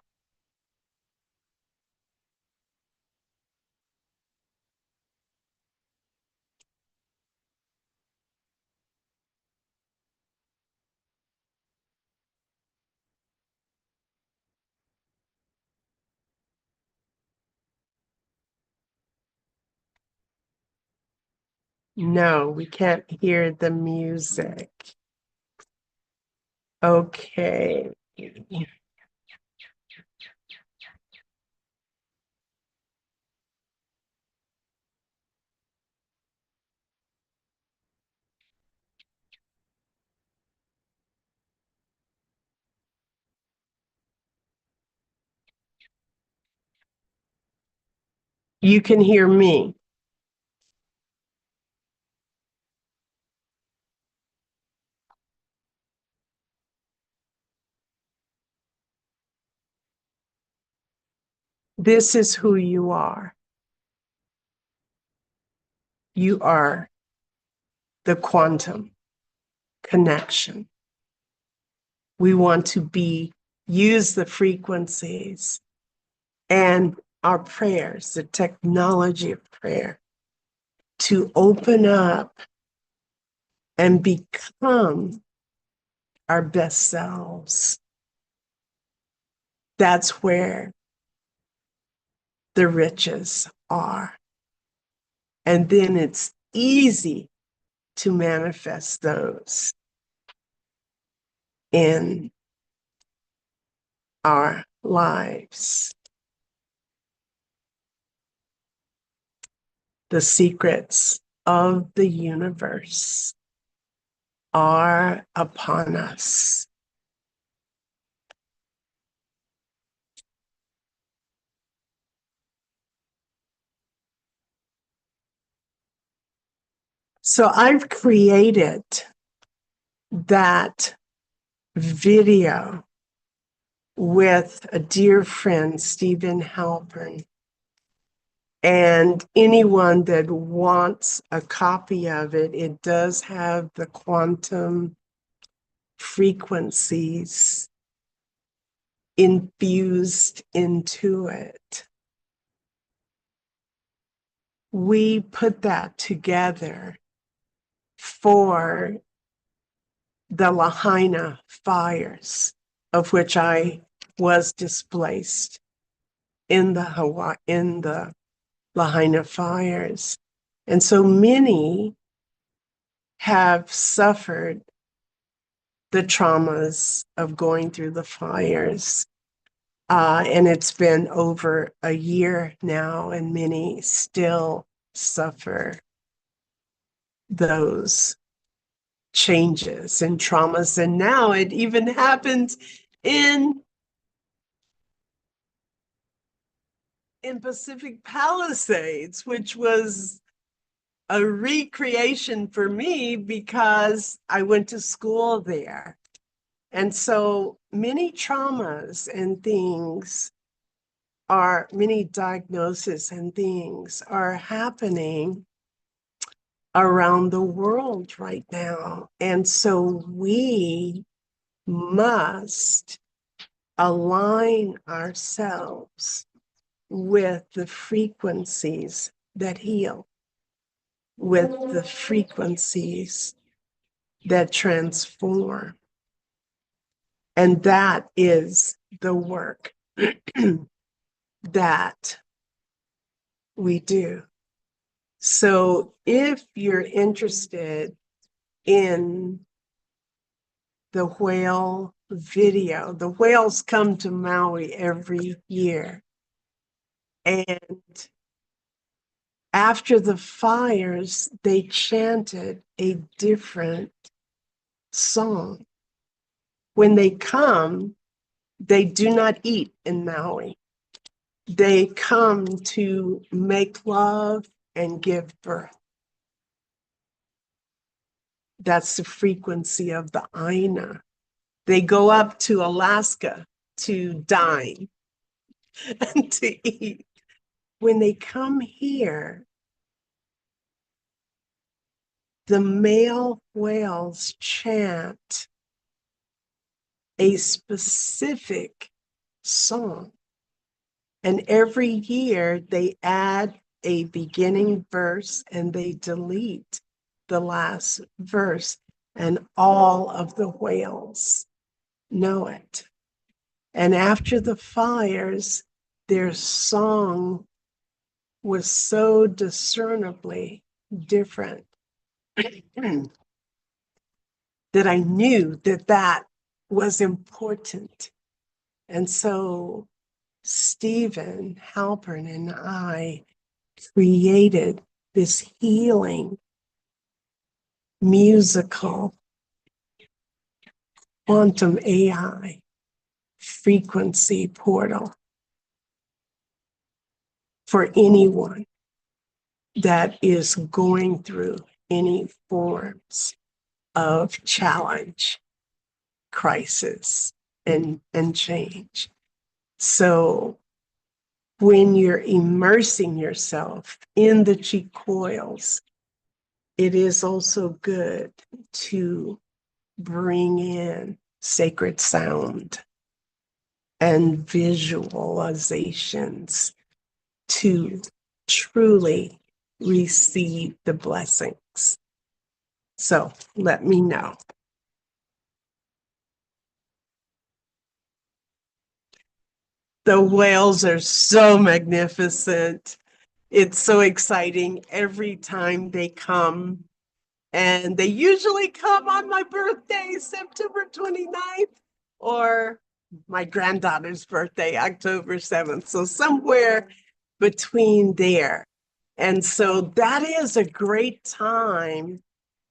Speaker 1: No, we can't hear the music. Okay. You can hear me. This is who you are. You are the quantum connection. We want to use the frequencies and our prayers, the technology of prayer, to open up and become our best selves. That's where the riches are. And then it's easy to manifest those in our lives. The secrets of the universe are upon us. So I've created that video with a dear friend, Stephen Halpern. And anyone that wants a copy of it, it does have the quantum frequencies infused into it. We put that together for the Lahaina fires, of which I was displaced in the Lahaina fires. And so many have suffered the traumas of going through the fires. And it's been over a year now, and many still suffer those changes and traumas. And now it even happens in Pacific Palisades, which was a recreation for me because I went to school there. And so many traumas and things many diagnoses and things are happening around the world right now. And so we must align ourselves with the frequencies that heal, with the frequencies that transform. And that is the work that we do. So if you're interested in the whale video, the whales come to Maui every year. And after the fires, they chanted a different song. When they come, they do not eat in Maui. They come to make love and give birth. That's the frequency of the Aina. They go up to Alaska to dine and to eat. When they come here, the male whales chant a specific song. And every year they add a beginning verse and they delete the last verse, and all of the whales know it. And after the fires, their song was so discernibly different that I knew that that was important. And so Stephen Halpern and I created this healing musical quantum AI frequency portal for anyone that is going through any forms of challenge, crisis, and change. So when you're immersing yourself in the chi coils, it is also good to bring in sacred sound and visualizations to truly receive the blessings. So let me know. The whales are so magnificent. It's so exciting every time they come. And they usually come on my birthday, September 29th, or my granddaughter's birthday, October 7th. So somewhere between there. And so that is a great time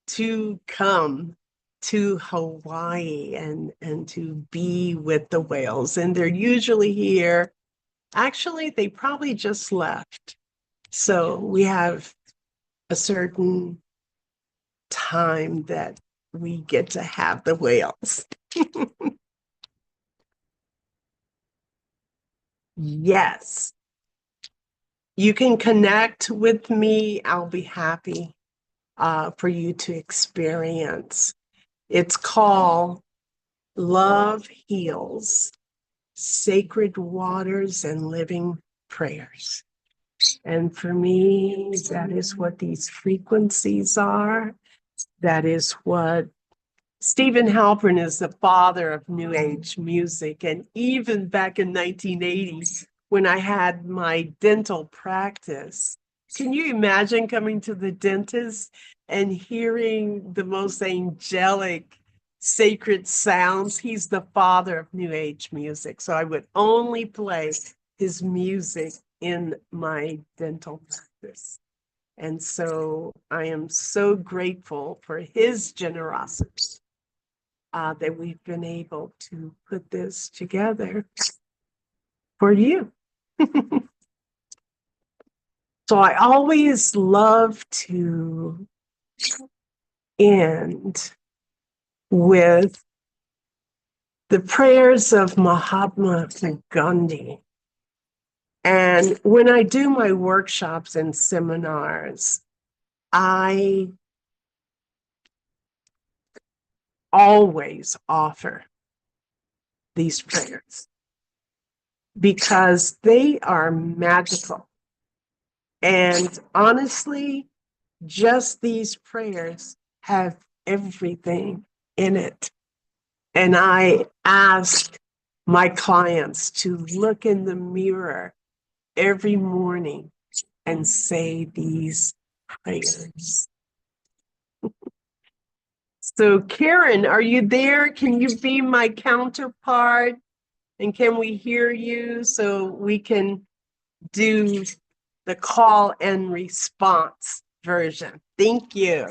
Speaker 1: to come to Hawaii and to be with the whales. And they're usually here. Actually, they probably just left. So we have a certain time that we get to have the whales. Yes. You can connect with me. I'll be happy for you to experience. It's called Love Heals, Sacred Waters and Living Prayers. And for me, that is what these frequencies are. That is what Stephen Halpern is the father of New Age music. And even back in 1980, when I had my dental practice, can you imagine coming to the dentist and hearing the most angelic sacred sounds. He's the father of New Age music. So I would only play his music in my dental practice. And so I am so grateful for his generosity that we've been able to put this together for you. So I always love to end with the prayers of Mahatma Gandhi. And when I do my workshops and seminars, I always offer these prayers because they are magical. And honestly, just these prayers have everything in it. And I ask my clients to look in the mirror every morning and say these prayers. So, Karen, are you there? Can you be my counterpart? And can we hear you so we can do the call and response version? Thank you.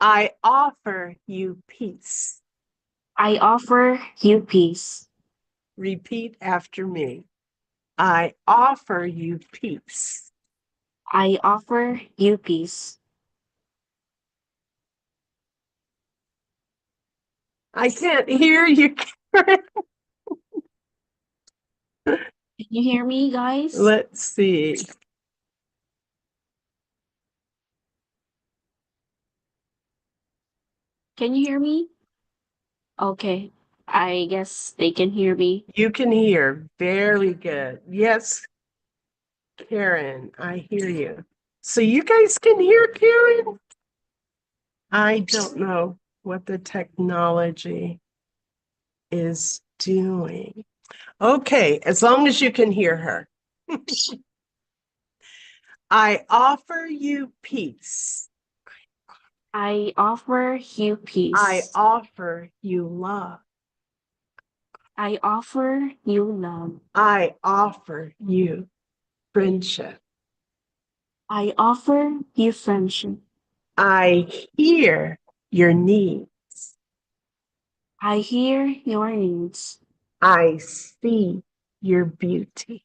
Speaker 1: I offer you peace.
Speaker 2: I offer you peace.
Speaker 1: Repeat after me. I offer you peace.
Speaker 2: I offer you peace.
Speaker 1: I can't hear you, Karen.
Speaker 2: Can you hear me, guys?
Speaker 1: Let's see.
Speaker 2: Can you hear me? Okay. I guess they can hear me.
Speaker 1: You can hear. Very good. Yes, Karen, I hear you. So you guys can hear Karen? I don't know what the technology is doing. Okay, as long as you can hear her. I offer you peace.
Speaker 2: I offer you
Speaker 1: I
Speaker 2: peace.
Speaker 1: offer you love.
Speaker 2: I offer you love.
Speaker 1: I offer you friendship.
Speaker 2: I offer you friendship.
Speaker 1: I hear your needs.
Speaker 2: I hear your needs.
Speaker 1: I see your beauty.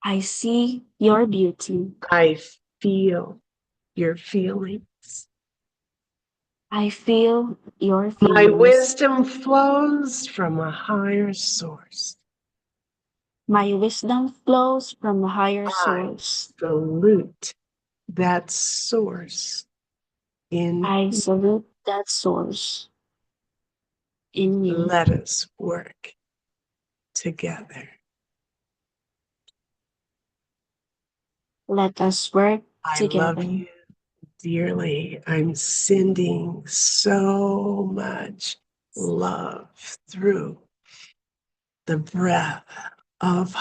Speaker 2: I see your beauty.
Speaker 1: I feel your feelings.
Speaker 2: I feel your
Speaker 1: My
Speaker 2: feelings.
Speaker 1: wisdom flows from a higher source.
Speaker 2: My wisdom flows from a higher
Speaker 1: I
Speaker 2: source.
Speaker 1: salute that source in
Speaker 2: I
Speaker 1: me.
Speaker 2: salute that source in me.
Speaker 1: Let us work together.
Speaker 2: Let us work
Speaker 1: I love
Speaker 2: together.
Speaker 1: you dearly. I'm sending so much love through the breath of